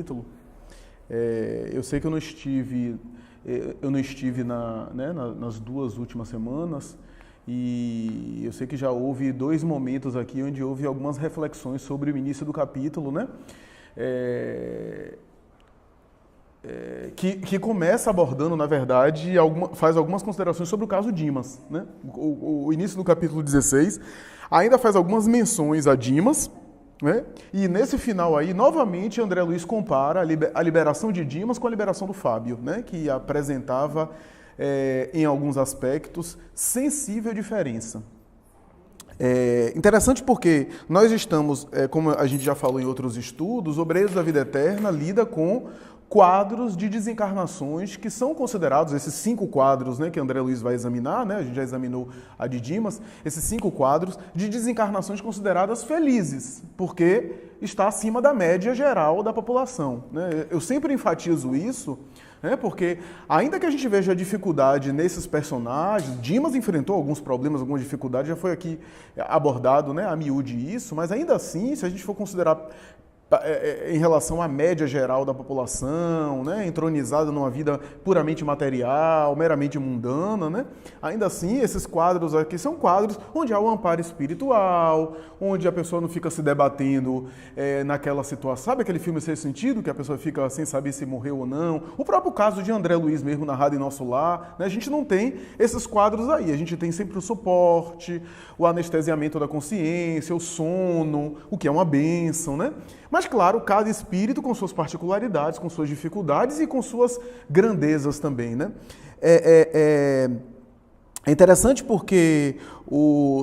capítulo. Eu sei que eu não estive nas 2 últimas semanas, e eu sei que já houve 2 momentos aqui onde houve algumas reflexões sobre o início do capítulo, né? Que começa abordando, na verdade, faz algumas considerações sobre o caso Dimas, né? O início do capítulo 16 ainda faz algumas menções a Dimas, né? E nesse final aí, novamente, André Luiz compara a liberação de Dimas com a liberação do Fábio, né? Que apresentava, em alguns aspectos, sensível diferença. Interessante porque nós estamos, como a gente já falou em outros estudos, Obreiros da Vida Eterna lida com quadros de desencarnações que são considerados, esses 5 quadros, né, que André Luiz vai examinar, né, a gente já examinou a de Dimas, esses 5 quadros de desencarnações consideradas felizes, porque está acima da média geral da população, né? Eu sempre enfatizo isso, né, porque ainda que a gente veja a dificuldade nesses personagens, Dimas enfrentou alguns problemas, algumas dificuldades, já foi aqui abordado, né, a miúde isso, mas ainda assim, se a gente for considerar em relação à média geral da população, né, entronizada numa vida puramente material, meramente mundana, né, ainda assim, esses quadros aqui são quadros onde há o amparo espiritual, onde a pessoa não fica se debatendo naquela situação. Sabe aquele filme Sexto Sentido, que a pessoa fica sem saber se morreu ou não? O próprio caso de André Luiz mesmo, narrado em Nosso Lar, né, a gente não tem esses quadros aí, a gente tem sempre o suporte, o anestesiamento da consciência, o sono, o que é uma bênção, né? Mas, claro, cada espírito com suas particularidades, com suas dificuldades e com suas grandezas também, né? É interessante porque,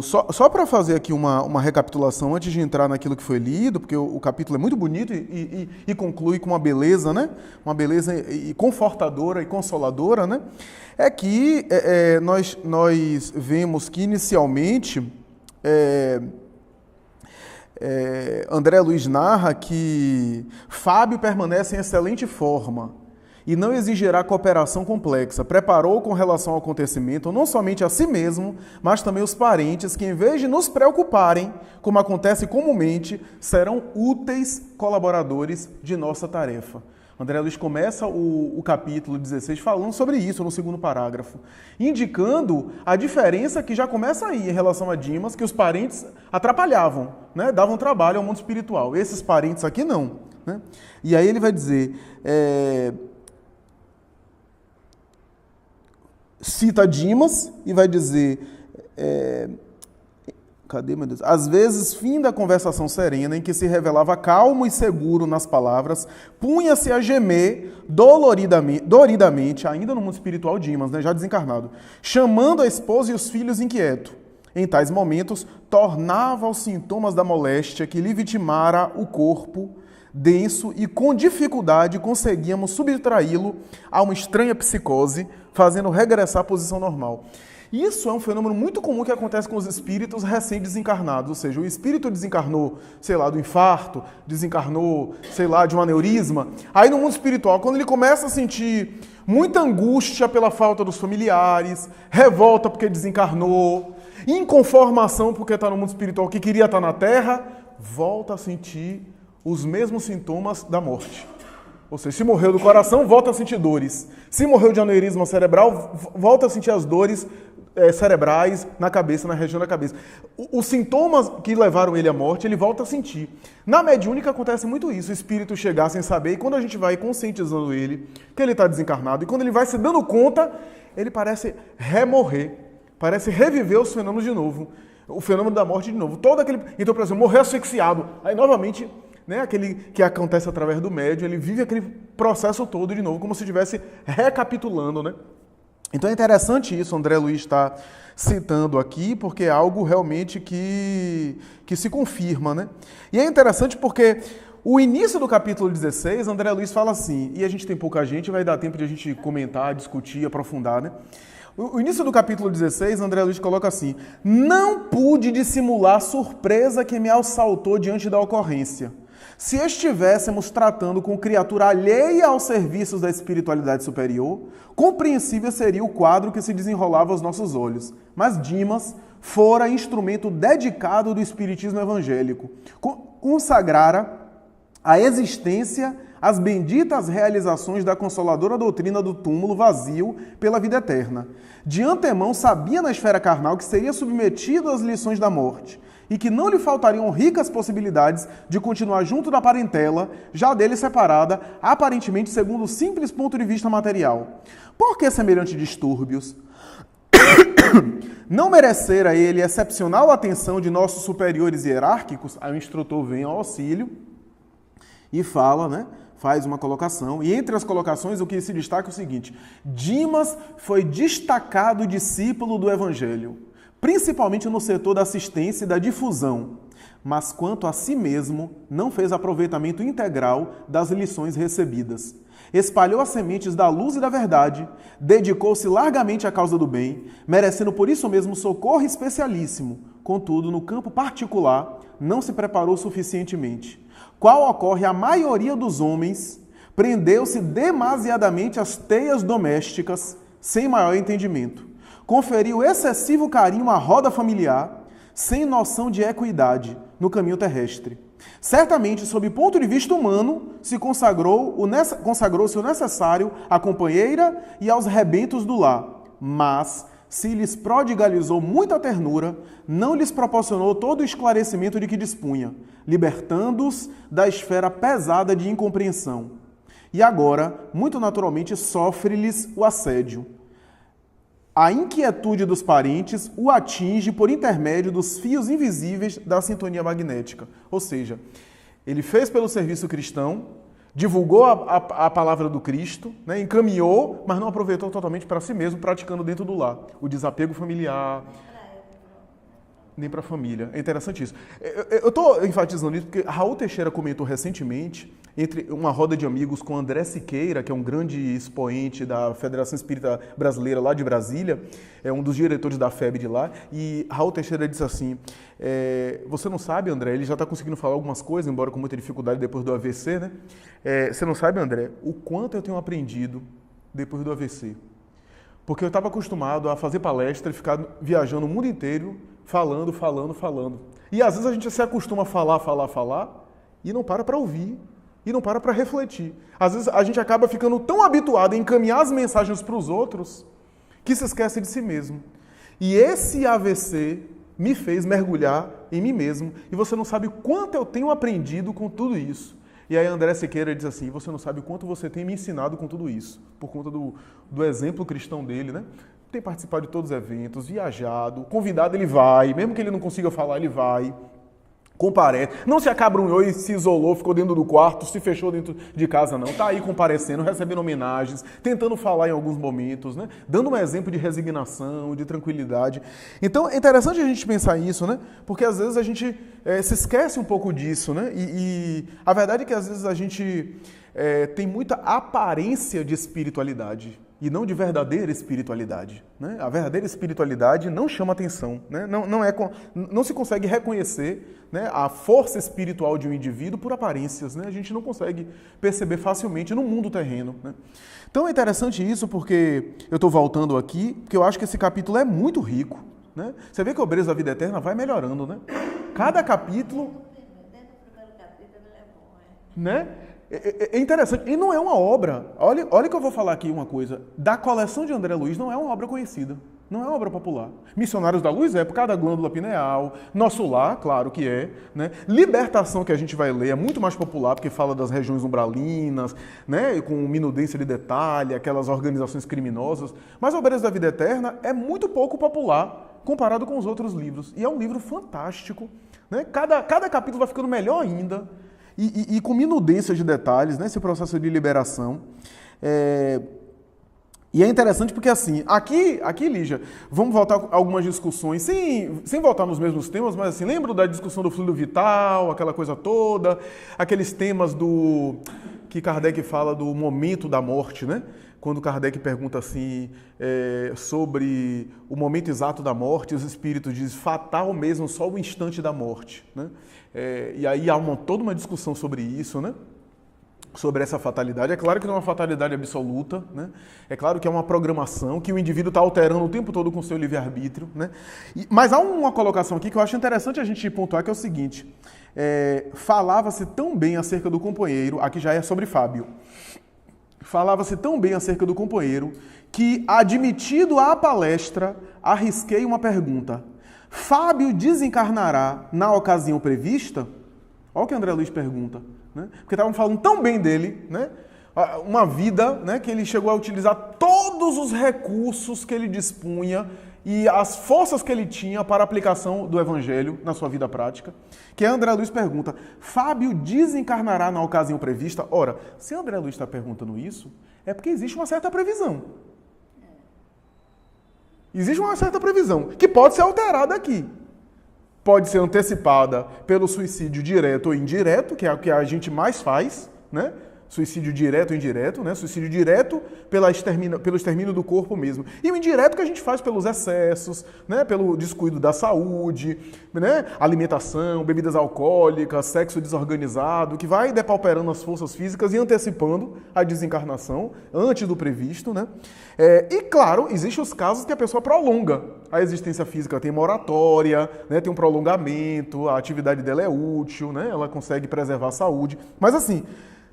só para fazer aqui uma recapitulação antes de entrar naquilo que foi lido, porque o capítulo é muito bonito e conclui com uma beleza, né? Uma beleza e confortadora e consoladora, né? É que nós vemos que, inicialmente, André Luiz narra que Fábio permanece em excelente forma e não exigirá cooperação complexa. Preparou com relação ao acontecimento não somente a si mesmo, mas também os parentes que, em vez de nos preocuparem, como acontece comumente, serão úteis colaboradores de nossa tarefa. André Luiz começa o capítulo 16 falando sobre isso no 2º parágrafo, indicando a diferença que já começa aí em relação a Dimas, que os parentes atrapalhavam, né? Davam trabalho ao mundo espiritual. Esses parentes aqui não, né? E aí ele vai dizer, cita Dimas e vai dizer... Cadê, meu Deus? Às vezes, fim da conversação serena, em que se revelava calmo e seguro nas palavras, punha-se a gemer doloridamente, ainda no mundo espiritual, Dimas, né, já desencarnado, chamando a esposa e os filhos inquietos. Em tais momentos, tornava os sintomas da moléstia que lhe vitimara o corpo denso e com dificuldade conseguíamos subtraí-lo a uma estranha psicose, fazendo regressar à posição normal. Isso é um fenômeno muito comum que acontece com os espíritos recém-desencarnados, ou seja, o espírito desencarnou, sei lá, do infarto, desencarnou, sei lá, de um aneurisma. Aí no mundo espiritual, quando ele começa a sentir muita angústia pela falta dos familiares, revolta porque desencarnou, inconformação porque está no mundo espiritual que queria estar na Terra, volta a sentir os mesmos sintomas da morte. Ou seja, se morreu do coração, volta a sentir dores. Se morreu de aneurisma cerebral, volta a sentir as dores cerebrais na cabeça, na região da cabeça. Os sintomas que levaram ele à morte, ele volta a sentir. Na mediúnica acontece muito isso, o espírito chegar sem saber, e quando a gente vai conscientizando ele, que ele está desencarnado, e quando ele vai se dando conta, ele parece remorrer, parece reviver os fenômenos de novo, o fenômeno da morte de novo. Então, por exemplo, morrer asfixiado, aí novamente... Né, aquele que acontece através do médium, ele vive aquele processo todo de novo, como se estivesse recapitulando, né? Então é interessante isso, André Luiz está citando aqui, porque é algo realmente que se confirma, né? E é interessante porque o início do capítulo 16, André Luiz fala assim, e a gente tem pouca gente, vai dar tempo de a gente comentar, discutir, aprofundar, né? O início do capítulo 16, André Luiz coloca assim, não pude dissimular a surpresa que me assaltou diante da ocorrência. Se estivéssemos tratando com criatura alheia aos serviços da espiritualidade superior, compreensível seria o quadro que se desenrolava aos nossos olhos. Mas Dimas fora instrumento dedicado do espiritismo evangélico. Consagrara a existência, as benditas realizações da consoladora doutrina do túmulo vazio pela vida eterna. De antemão sabia na esfera carnal que seria submetido às lições da morte e que não lhe faltariam ricas possibilidades de continuar junto da parentela, já dele separada, aparentemente segundo o simples ponto de vista material. Por que semelhantes distúrbios? Não merecera ele excepcional atenção de nossos superiores hierárquicos? Aí o instrutor vem ao auxílio e fala, né? Faz uma colocação. E entre as colocações, o que se destaca é o seguinte: Dimas foi destacado discípulo do Evangelho, principalmente no setor da assistência e da difusão, mas quanto a si mesmo, não fez aproveitamento integral das lições recebidas. Espalhou as sementes da luz e da verdade, dedicou-se largamente à causa do bem, merecendo por isso mesmo socorro especialíssimo. Contudo, no campo particular, não se preparou suficientemente. Qual ocorre à maioria dos homens, prendeu-se demasiadamente às teias domésticas, sem maior entendimento. Conferiu excessivo carinho à roda familiar, sem noção de equidade no caminho terrestre. Certamente, sob o ponto de vista humano, consagrou-se o necessário à companheira e aos rebentos do lar, mas, se lhes prodigalizou muita ternura, não lhes proporcionou todo o esclarecimento de que dispunha, libertando-os da esfera pesada de incompreensão. E agora, muito naturalmente, sofre-lhes o assédio. A inquietude dos parentes o atinge por intermédio dos fios invisíveis da sintonia magnética. Ou seja, ele fez pelo serviço cristão, divulgou a palavra do Cristo, né, encaminhou, mas não aproveitou totalmente para si mesmo, praticando dentro do lar. O desapego familiar, nem para a família. É interessante isso. Eu estou enfatizando isso porque Raul Teixeira comentou recentemente, entre uma roda de amigos com André Siqueira, que é um grande expoente da Federação Espírita Brasileira lá de Brasília, é um dos diretores da FEB de lá, e Raul Teixeira disse assim, você não sabe, André, ele já está conseguindo falar algumas coisas, embora com muita dificuldade depois do AVC, né? Você não sabe, André, o quanto eu tenho aprendido depois do AVC. Porque eu estava acostumado a fazer palestra e ficar viajando o mundo inteiro, falando. E às vezes a gente se acostuma a falar, e não para ouvir, e não para refletir. Às vezes a gente acaba ficando tão habituado a encaminhar as mensagens para os outros, que se esquece de si mesmo. E esse AVC me fez mergulhar em mim mesmo, e você não sabe o quanto eu tenho aprendido com tudo isso. E aí André Siqueira diz assim, você não sabe o quanto você tem me ensinado com tudo isso, por conta do exemplo cristão dele, né? Tem participado de todos os eventos, viajado, convidado ele vai, mesmo que ele não consiga falar, ele vai, comparece. Não se acabrunhou e se isolou, ficou dentro do quarto, se fechou dentro de casa, não. Está aí comparecendo, recebendo homenagens, tentando falar em alguns momentos, né? Dando um exemplo de resignação, de tranquilidade. Então, é interessante a gente pensar isso, né? Porque às vezes a gente se esquece um pouco disso, né? E a verdade é que às vezes a gente tem muita aparência de espiritualidade e não de verdadeira espiritualidade, né? A verdadeira espiritualidade não chama atenção, né? Não se consegue reconhecer, né, a força espiritual de um indivíduo por aparências, né? A gente não consegue perceber facilmente no mundo terreno, né? Então é interessante isso porque eu estou voltando aqui, porque eu acho que esse capítulo é muito rico, né? Você vê que o Obreiros da Vida Eterna vai melhorando, né? Cada capítulo, né? É interessante. E não é uma obra. Olha que eu vou falar aqui uma coisa. Da coleção de André Luiz não é uma obra conhecida. Não é uma obra popular. Missionários da Luz é por causa da glândula pineal. Nosso Lar, claro que é, né? Libertação, que a gente vai ler, é muito mais popular, porque fala das regiões umbralinas, né? Com minudência de detalhe, aquelas organizações criminosas. Mas Obreiros da Vida Eterna é muito pouco popular comparado com os outros livros. E é um livro fantástico, né? Cada capítulo vai ficando melhor ainda. E com minudência de detalhes, né, esse processo de liberação. E é interessante porque, assim, aqui, Lígia, vamos voltar a algumas discussões, sem voltar nos mesmos temas, mas assim, lembro da discussão do fluido vital, aquela coisa toda, aqueles temas que Kardec fala do momento da morte, né? Quando Kardec pergunta assim, sobre o momento exato da morte, os espíritos dizem fatal mesmo, só o instante da morte, né? E aí há toda uma discussão sobre isso, né? sobre essa fatalidade. É claro que não é uma fatalidade absoluta, né? É claro que é uma programação que o indivíduo está alterando o tempo todo com o seu livre-arbítrio, né? Mas há uma colocação aqui que eu acho interessante a gente pontuar, que é o seguinte: falava-se tão bem acerca do companheiro, aqui já é sobre Fábio, falava-se tão bem acerca do companheiro que, admitido à palestra, arrisquei uma pergunta: Fábio desencarnará na ocasião prevista? Olha o que André Luiz pergunta, né? Porque estavam falando tão bem dele, né? Uma vida, né, que ele chegou a utilizar todos os recursos que ele dispunha e as forças que ele tinha para a aplicação do Evangelho na sua vida prática, que André Luiz pergunta: Fábio desencarnará na ocasião prevista? Ora, se André Luiz está perguntando isso, é porque existe uma certa previsão. Existe uma certa previsão, que pode ser alterada aqui. Pode ser antecipada pelo suicídio direto ou indireto, que é o que a gente mais faz, né? Suicídio direto ou indireto, né? Suicídio direto pelo extermínio do corpo mesmo. E o indireto que a gente faz pelos excessos, né? Pelo descuido da saúde, né? Alimentação, bebidas alcoólicas, sexo desorganizado, que vai depauperando as forças físicas e antecipando a desencarnação antes do previsto, né? E claro, existem os casos que a pessoa prolonga a existência física, tem moratória, né? Tem um prolongamento, a atividade dela é útil, né? Ela consegue preservar a saúde. Mas assim,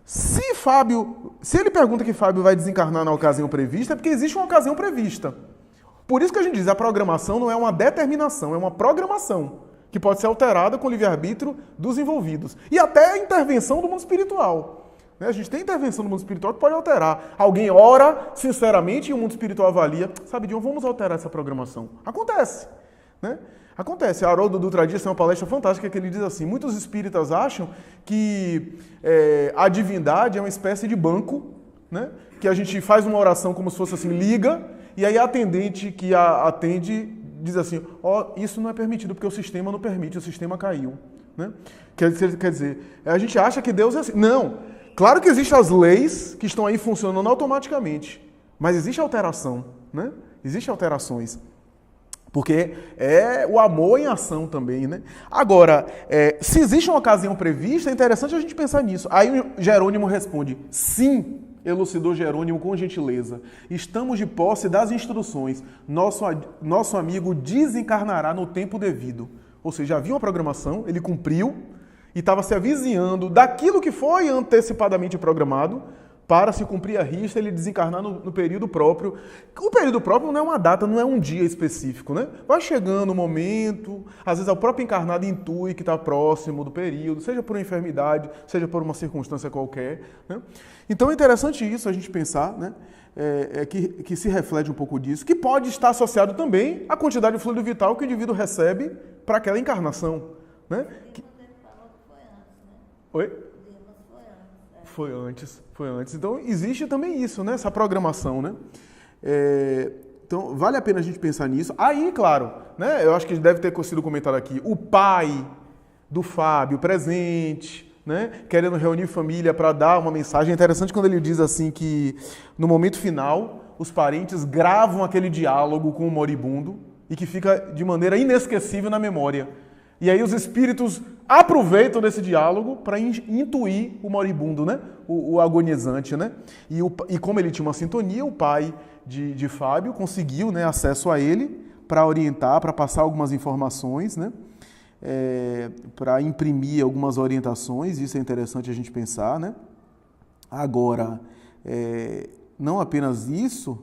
se ele pergunta que Fábio vai desencarnar na ocasião prevista, é porque existe uma ocasião prevista. Por isso que a gente diz, a programação não é uma determinação, é uma programação, que pode ser alterada com o livre-arbítrio dos envolvidos. E até a intervenção do mundo espiritual. A gente tem intervenção do mundo espiritual que pode alterar. Alguém ora sinceramente e o mundo espiritual avalia: sabe, Dion, vamos alterar essa programação. Acontece, né? Acontece. A Haroldo Dutra Dias tem uma palestra fantástica que ele diz assim: muitos espíritas acham que a divindade é uma espécie de banco, né? Que a gente faz uma oração como se fosse assim, liga, e aí a atendente que atende diz assim: isso não é permitido porque o sistema não permite, o sistema caiu, né? Quer dizer, a gente acha que Deus é assim. Não. Claro que existem as leis que estão aí funcionando automaticamente, mas existe alteração, né? Existem alterações. Porque é o amor em ação também, né? Agora, se existe uma ocasião prevista, é interessante a gente pensar nisso. Aí o Jerônimo responde: sim, elucidou Jerônimo com gentileza. Estamos de posse das instruções. Nosso amigo desencarnará no tempo devido. Ou seja, havia uma programação, ele cumpriu e estava se avizinhando daquilo que foi antecipadamente programado, para se cumprir a risca, ele desencarnar no período próprio. O período próprio não é uma data, não é um dia específico, né? Vai chegando o momento, às vezes o próprio encarnado intui que está próximo do período, seja por uma enfermidade, seja por uma circunstância qualquer, né? Então é interessante isso, a gente pensar, né? Que se reflete um pouco disso, que pode estar associado também à quantidade de fluido vital que o indivíduo recebe para aquela encarnação, né? Oi? Foi antes. Então, existe também isso, né? Essa programação, né? Então, vale a pena a gente pensar nisso. Aí, claro, né? Eu acho que deve ter sido comentado aqui, o pai do Fábio presente, né? Querendo reunir família para dar uma mensagem. É interessante quando ele diz assim que, no momento final, os parentes gravam aquele diálogo com o moribundo e que fica de maneira inesquecível na memória. E aí os espíritos aproveitam desse diálogo para intuir o moribundo, né? O agonizante, né? E como ele tinha uma sintonia, o pai de Fábio conseguiu, né, acesso a ele para orientar, para passar algumas informações, né? Para imprimir algumas orientações. Isso é interessante a gente pensar, né? Agora, não apenas isso...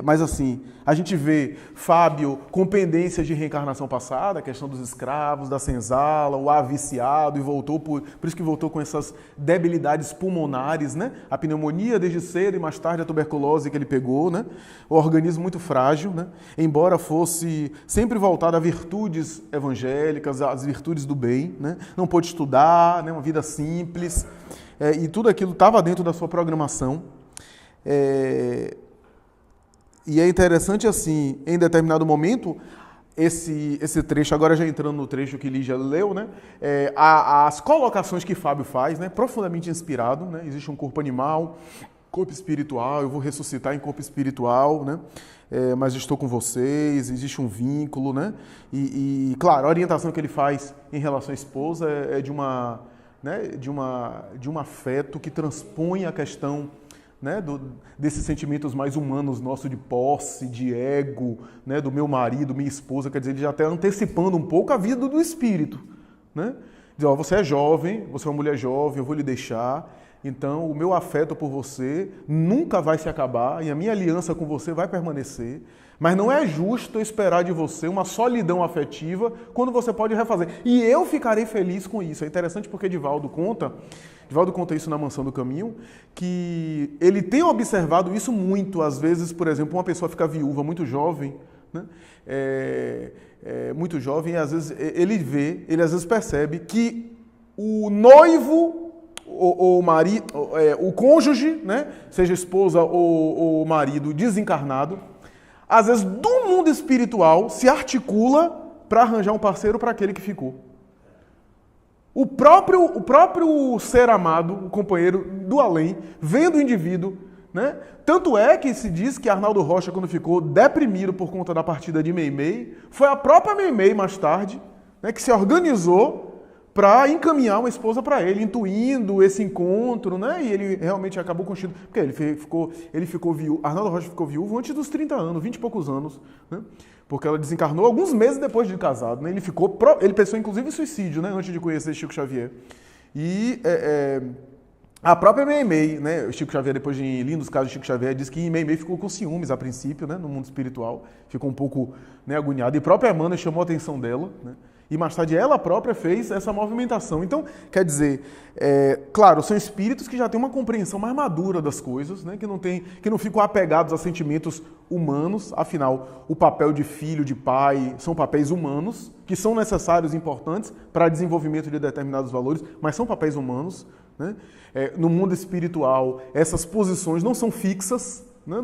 mas assim, a gente vê Fábio com pendências de reencarnação passada, a questão dos escravos, da senzala, o aviciado, e voltou por isso que voltou com essas debilidades pulmonares, né? A pneumonia desde cedo e mais tarde a tuberculose que ele pegou, né? O organismo muito frágil, né? Embora fosse sempre voltado a virtudes evangélicas, às virtudes do bem, né? Não pôde estudar, né? Uma vida simples, e tudo aquilo estava dentro da sua programação. E é interessante assim, em determinado momento, esse trecho, agora já entrando no trecho que Lígia leu, né? As colocações que Fábio faz, né? Profundamente inspirado, né? Existe um corpo animal, corpo espiritual, eu vou ressuscitar em corpo espiritual, né? Mas estou com vocês, existe um vínculo, né? Claro, a orientação que ele faz em relação à esposa é de uma né, de um afeto que transpõe a questão, né, desses sentimentos mais humanos nossos de posse, de ego, né, do meu marido, minha esposa, quer dizer, ele já está antecipando um pouco a vida do espírito, né? Diz, ó, você é jovem, você é uma mulher jovem, eu vou lhe deixar, então o meu afeto por você nunca vai se acabar e a minha aliança com você vai permanecer, mas não é justo eu esperar de você uma solidão afetiva quando você pode refazer. E eu ficarei feliz com isso. É interessante porque Divaldo conta isso na Mansão do Caminho, que ele tem observado isso muito. Às vezes, por exemplo, uma pessoa fica viúva muito jovem, né? Muito jovem, e às vezes ele às vezes percebe que o noivo, o marido, o cônjuge, né? Seja esposa ou marido desencarnado, às vezes do mundo espiritual se articula para arranjar um parceiro para aquele que ficou. O próprio ser amado, o companheiro do além, vendo o indivíduo, né? Tanto é que se diz que Arnaldo Rocha, quando ficou deprimido por conta da partida de Meimei, foi a própria Meimei, mais tarde, né, que se organizou para encaminhar uma esposa para ele, intuindo esse encontro, né? E ele realmente acabou constituindo. Porque ele ficou viúvo. Arnaldo Rocha ficou viúvo antes dos 30 anos, 20 e poucos anos, né? Porque ela desencarnou alguns meses depois de casado, né? Ele pensou inclusive em suicídio, né? Antes de conhecer Chico Xavier. E a própria Meimei, né? O Chico Xavier, depois de Lindos Casos de Chico Xavier, diz que Meimei ficou com ciúmes a princípio, né? No mundo espiritual, ficou um pouco, né, agoniada. E a própria Emmanuel chamou a atenção dela, né? E mais tarde ela própria fez essa movimentação. Então, quer dizer, claro, são espíritos que já têm uma compreensão mais madura das coisas, né? Que não ficam apegados a sentimentos humanos. Afinal, o papel de filho, de pai, são papéis humanos, que são necessários e importantes para o desenvolvimento de determinados valores, mas são papéis humanos, né? No mundo espiritual, essas posições não são fixas, né?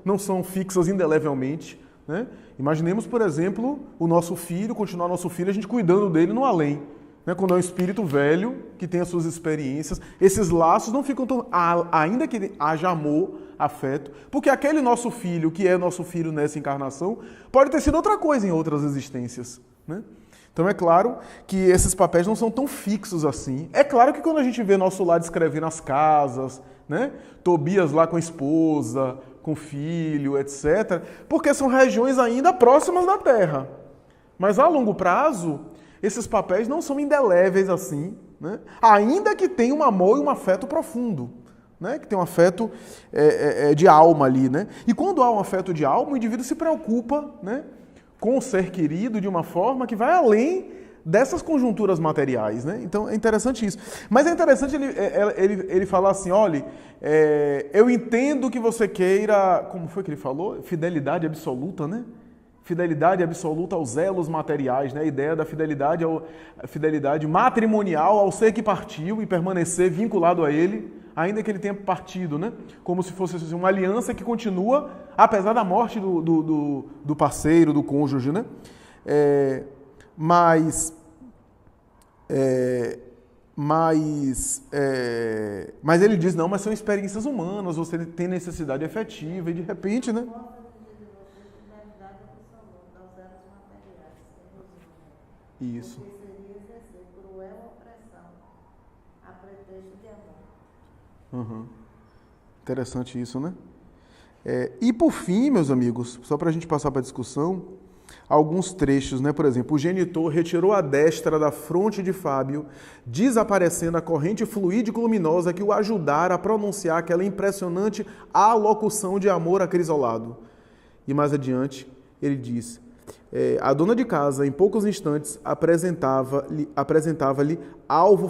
Não são fixas indelevelmente, né? Imaginemos, por exemplo, o nosso filho, continuar nosso filho, a gente cuidando dele no além, né? Quando é um espírito velho, que tem as suas experiências, esses laços não ficam tão... Ainda que haja amor, afeto, porque aquele nosso filho, que é nosso filho nessa encarnação, pode ter sido outra coisa em outras existências, né? Então é claro que esses papéis não são tão fixos assim. É claro que quando a gente vê nosso lar escrevendo as casas, né? Tobias lá com a esposa, com filho, etc. Porque são regiões ainda próximas da Terra. Mas a longo prazo, esses papéis não são indeléveis assim, né? Ainda que tenha um amor e um afeto profundo, né? Que tem um afeto de alma ali, né? E quando há um afeto de alma, o indivíduo se preocupa, né, com o ser querido de uma forma que vai além dessas conjunturas materiais, né? Então é interessante isso. Mas é interessante ele falar assim, olha, eu entendo que você queira, como foi que ele falou? Fidelidade absoluta, né? Fidelidade absoluta aos elos materiais, né? A ideia da fidelidade matrimonial ao ser que partiu e permanecer vinculado a ele, ainda que ele tenha partido, né? Como se fosse assim, uma aliança que continua apesar da morte do parceiro, do cônjuge, né? Mas ele diz, não, mas são experiências humanas, você tem necessidade efetiva e de repente, né? Isso. Porque seria exercer cruel opressão a pretexto de amor. Uhum. Interessante isso, né? E por fim, meus amigos, só para a gente passar para a discussão, alguns trechos, né? Por exemplo, o genitor retirou a destra da fronte de Fábio, desaparecendo a corrente fluídico-luminosa que o ajudara a pronunciar aquela impressionante alocução de amor acrisolado. E mais adiante, ele diz... a dona de casa, em poucos instantes, apresentava-lhe alvo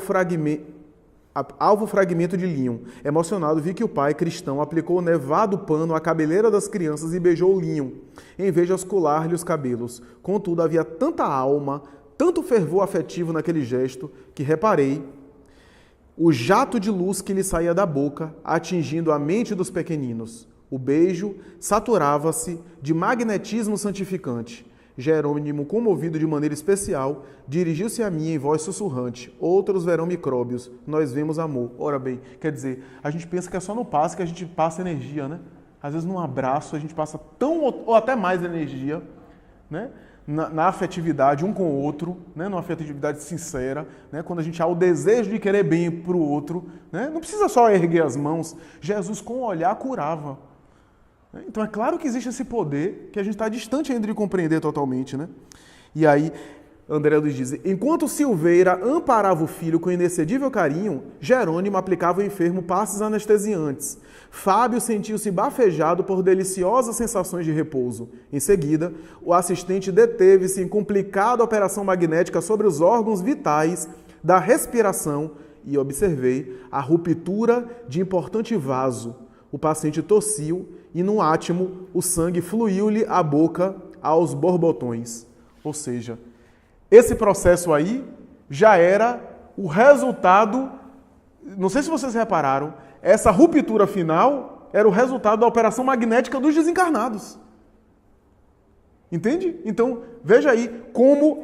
fragmento de linho. Emocionado, vi que o pai, cristão, aplicou o nevado pano à cabeleira das crianças e beijou o linho, em vez de oscular-lhe os cabelos. Contudo, havia tanta alma, tanto fervor afetivo naquele gesto, que reparei o jato de luz que lhe saía da boca, atingindo a mente dos pequeninos. O beijo saturava-se de magnetismo santificante. Jerônimo, comovido de maneira especial, dirigiu-se a mim em voz sussurrante. Outros verão micróbios, nós vemos amor. Ora bem, quer dizer, a gente pensa que é só no passe que a gente passa energia, né? Às vezes num abraço a gente passa tão ou até mais energia, né? na afetividade um com o outro, né? Numa afetividade sincera, né? Quando a gente há o desejo de querer bem para o outro, né? Não precisa só erguer as mãos, Jesus com o olhar curava. Então é claro que existe esse poder que a gente está distante ainda de compreender totalmente, né? E aí, André Luiz diz, enquanto Silveira amparava o filho com inexcedível carinho, Jerônimo aplicava ao enfermo passes anestesiantes. Fábio sentiu-se bafejado por deliciosas sensações de repouso. Em seguida, o assistente deteve-se em complicada operação magnética sobre os órgãos vitais da respiração e observei a ruptura de importante vaso. O paciente tossiu e, num átimo, o sangue fluiu-lhe à boca aos borbotões. Ou seja, esse processo aí já era o resultado, não sei se vocês repararam, essa ruptura final era o resultado da operação magnética dos desencarnados. Entende? Então, veja aí como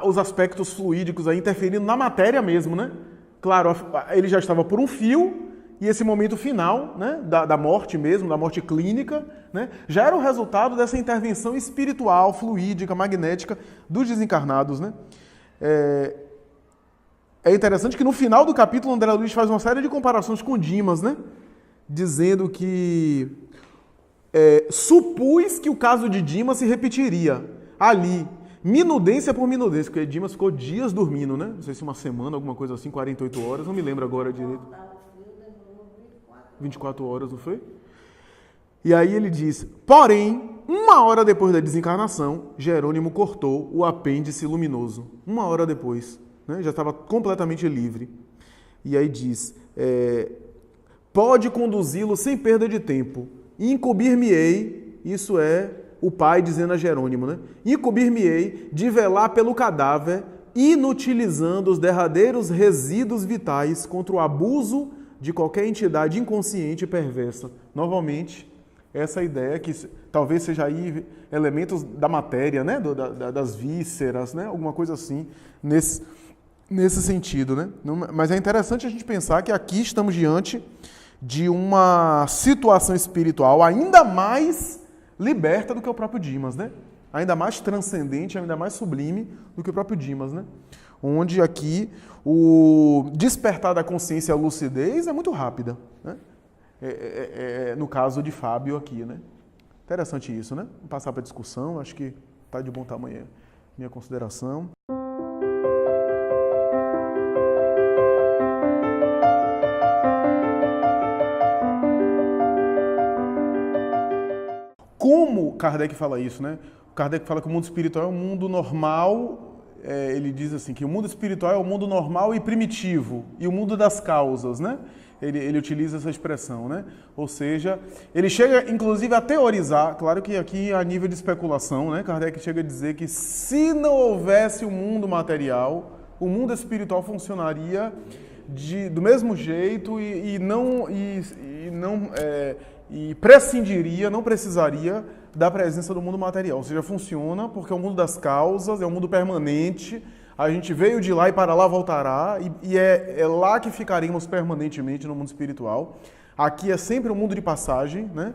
os aspectos fluídicos aí interferindo na matéria mesmo, né? Claro, ele já estava por um fio, e esse momento final, né, da morte mesmo, da morte clínica, né, já era o resultado dessa intervenção espiritual, fluídica, magnética dos desencarnados. Né? É interessante que no final do capítulo, André Luiz faz uma série de comparações com Dimas, né, dizendo que supus que o caso de Dimas se repetiria ali, minudência por minudência, porque Dimas ficou dias dormindo, né? Não sei se uma semana, alguma coisa assim, 48 horas, não me lembro agora direito. 24 horas, não foi? E aí ele diz, porém, 1 hora depois da desencarnação, Jerônimo cortou o apêndice luminoso. 1 hora depois, né? Já estava completamente livre. E aí diz, pode conduzi-lo sem perda de tempo. Incumbir-me-ei, isso é o pai dizendo a Jerônimo, né? Incumbir-me-ei de velar pelo cadáver, inutilizando os derradeiros resíduos vitais contra o abuso de qualquer entidade inconsciente e perversa. Novamente, essa ideia que talvez seja aí elementos da matéria, né? Das vísceras, né? Alguma coisa assim, nesse sentido, né? Mas é interessante a gente pensar que aqui estamos diante de uma situação espiritual ainda mais liberta do que o próprio Dimas, né? Ainda mais transcendente, ainda mais sublime do que o próprio Dimas, né? Onde aqui o despertar da consciência e a lucidez é muito rápida, né? No caso de Fábio aqui, né? Interessante isso, né? Vamos passar para a discussão, acho que está de bom tamanho minha consideração. Como Kardec fala isso, né? Kardec fala que o mundo espiritual é um mundo normal. Ele diz assim, que o mundo espiritual é o mundo normal e primitivo, e o mundo das causas, né? Ele utiliza essa expressão, né? Ou seja, ele chega, inclusive, a teorizar, claro que aqui a nível de especulação, né? Kardec chega a dizer que se não houvesse o mundo material, o mundo espiritual funcionaria do mesmo jeito e prescindiria, não precisaria da presença do mundo material. Ou seja, funciona porque é o mundo das causas, é um mundo permanente, a gente veio de lá e para lá voltará, e é lá que ficaremos permanentemente no mundo espiritual. Aqui é sempre um mundo de passagem, né?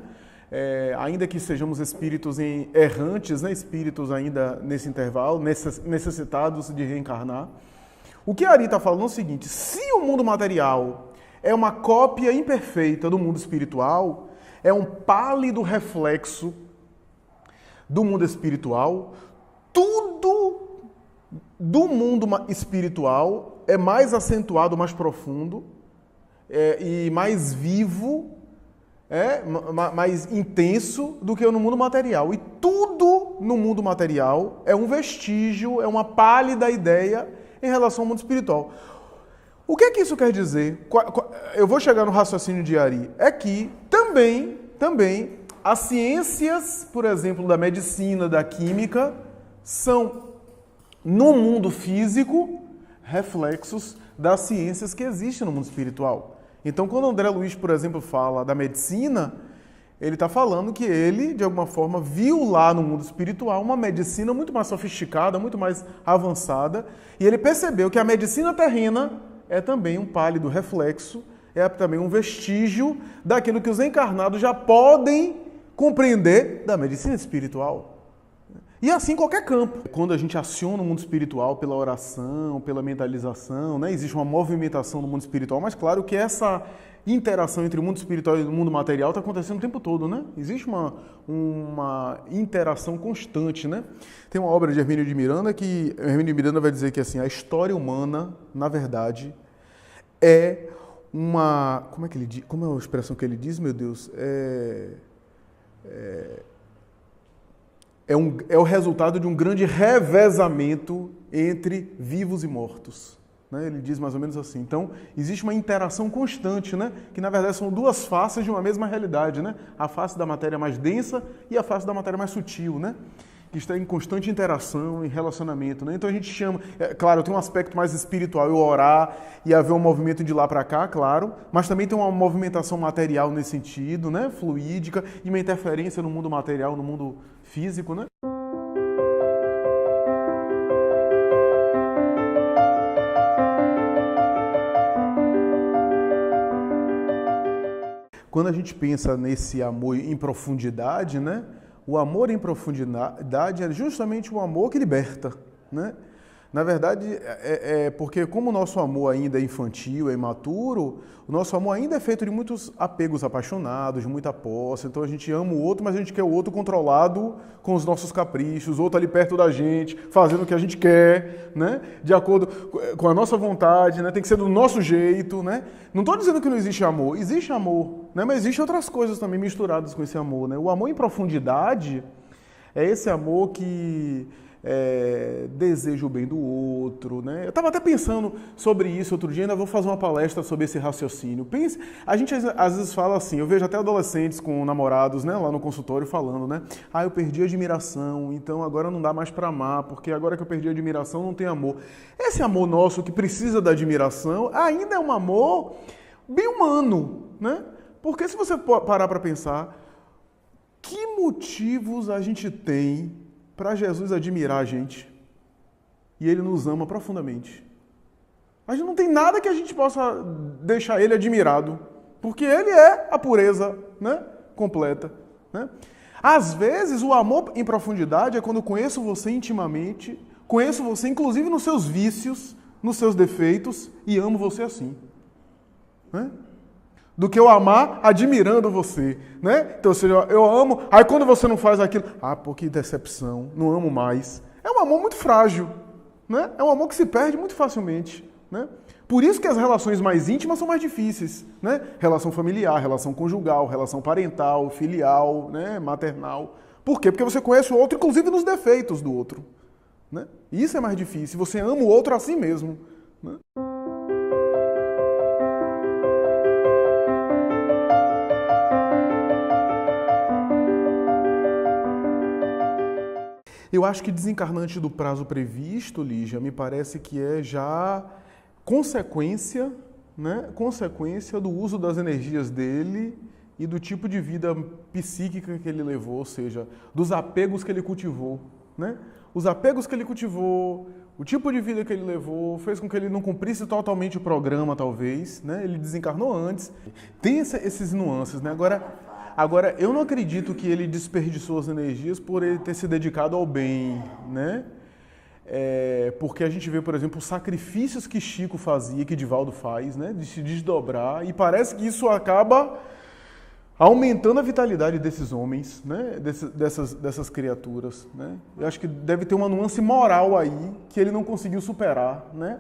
Ainda que sejamos espíritos errantes, né? Espíritos ainda nesse intervalo, necessitados de reencarnar. O que Ari está falando é o seguinte, se o mundo material é uma cópia imperfeita do mundo espiritual, é um pálido reflexo do mundo espiritual, tudo do mundo espiritual é mais acentuado, mais profundo e mais vivo, mais intenso do que no mundo material. E tudo no mundo material é um vestígio, é uma pálida ideia em relação ao mundo espiritual. O que é que isso quer dizer? Eu vou chegar no raciocínio de Ari. É que também as ciências, por exemplo, da medicina, da química, são, no mundo físico, reflexos das ciências que existem no mundo espiritual. Então, quando André Luiz, por exemplo, fala da medicina, ele está falando que ele, de alguma forma, viu lá no mundo espiritual uma medicina muito mais sofisticada, muito mais avançada, e ele percebeu que a medicina terrena é também um pálido reflexo, é também um vestígio daquilo que os encarnados já podem compreender da medicina espiritual. E assim em qualquer campo. Quando a gente aciona o mundo espiritual pela oração, pela mentalização, né? Existe uma movimentação no mundo espiritual, mas claro que essa interação entre o mundo espiritual e o mundo material está acontecendo o tempo todo, né? Existe uma interação constante, né? Tem uma obra de Hermínio de Miranda que Hermínio de Miranda vai dizer que assim, a história humana, na verdade, é uma... Como é a expressão que ele diz, meu Deus? É o resultado de um grande revezamento entre vivos e mortos. Né? Ele diz mais ou menos assim. Então, existe uma interação constante, né? Que na verdade são duas faces de uma mesma realidade. Né? A face da matéria mais densa e a face da matéria mais sutil, né? Que está em constante interação, em relacionamento. Né? Então a gente chama... claro, tem um aspecto mais espiritual, eu orar e haver um movimento de lá para cá, claro, mas também tem uma movimentação material nesse sentido, né? Fluídica, e uma interferência no mundo material, no mundo físico, né? Quando a gente pensa nesse amor em profundidade, né? O amor em profundidade é justamente o amor que liberta, né? Na verdade, porque como o nosso amor ainda é infantil, é imaturo, o nosso amor ainda é feito de muitos apegos apaixonados, de muita posse. Então a gente ama o outro, mas a gente quer o outro controlado com os nossos caprichos, o outro ali perto da gente, fazendo o que a gente quer, né? De acordo com a nossa vontade, né? Tem que ser do nosso jeito, né? Não estou dizendo que não existe amor, né? Mas existem outras coisas também misturadas com esse amor, né? O amor em profundidade é esse amor que deseja o bem do outro, né? Eu estava até pensando sobre isso outro dia, ainda vou fazer uma palestra sobre esse raciocínio. A gente às vezes fala assim, eu vejo até adolescentes com namorados, né, lá no consultório falando, né? Ah, eu perdi a admiração, então agora não dá mais para amar, porque agora que eu perdi a admiração não tem amor. Esse amor nosso que precisa da admiração ainda é um amor bem humano, né? Porque se você parar para pensar, que motivos a gente tem para Jesus admirar a gente? E ele nos ama profundamente. A gente não tem nada que a gente possa deixar ele admirado, porque ele é a pureza, né, completa, né? Às vezes o amor em profundidade é quando eu conheço você intimamente, conheço você inclusive nos seus vícios, nos seus defeitos, e amo você assim, né? Do que eu amar admirando você, né? Então, se eu amo, aí quando você não faz aquilo, pô, que decepção, não amo mais. É um amor muito frágil, né? É um amor que se perde muito facilmente, né? Por isso que as relações mais íntimas são mais difíceis, né? Relação familiar, relação conjugal, relação parental, filial, né? Maternal. Por quê? Porque você conhece o outro, inclusive nos defeitos do outro, né? Isso é mais difícil, você ama o outro assim mesmo, né? Eu acho que desencarnante do prazo previsto, Lígia, me parece que é já consequência, né? Consequência do uso das energias dele e do tipo de vida psíquica que ele levou, ou seja, dos apegos que ele cultivou, né? Os apegos que ele cultivou, o tipo de vida que ele levou, fez com que ele não cumprisse totalmente o programa, talvez, né? Ele desencarnou antes. Tem esses nuances, né? Agora, eu não acredito que ele desperdiçou as energias por ele ter se dedicado ao bem, né? Porque a gente vê, por exemplo, os sacrifícios que Chico fazia, que Divaldo faz, né? De se desdobrar, e parece que isso acaba aumentando a vitalidade desses homens, né? Dessas criaturas, né? Eu acho que deve ter uma nuance moral aí que ele não conseguiu superar, né?